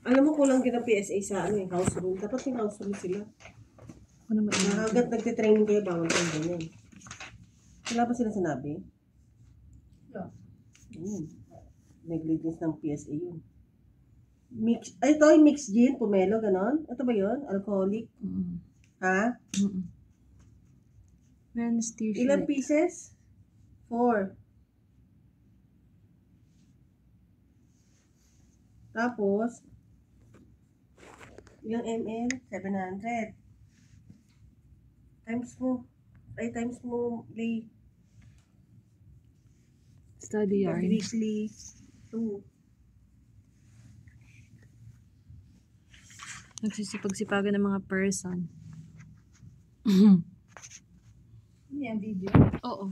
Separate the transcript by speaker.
Speaker 1: Alam mo, kulang din ang PSA sa ano, yung house room. Dapat yung house room sila.
Speaker 2: Ano naman yun?
Speaker 1: Hanggat nagtitraining kayo, bawal kayo ganyan. Wala ba sila sinabi?
Speaker 3: Yeah.
Speaker 1: Negligence ng PSA yun. Mix, ay, ito yung mixed gin, pomelo, ganon. Ito ba yun? Alcoholic? Ha?
Speaker 2: Men's t-shirt.
Speaker 1: Ilang pieces? 4. Tapos, ilang ml? 700. Times mo, Lee.
Speaker 2: Study yarn.
Speaker 1: Weekly 2.
Speaker 2: Nagsisipag-sipagan ng mga person.
Speaker 3: Yan video.
Speaker 2: Oo.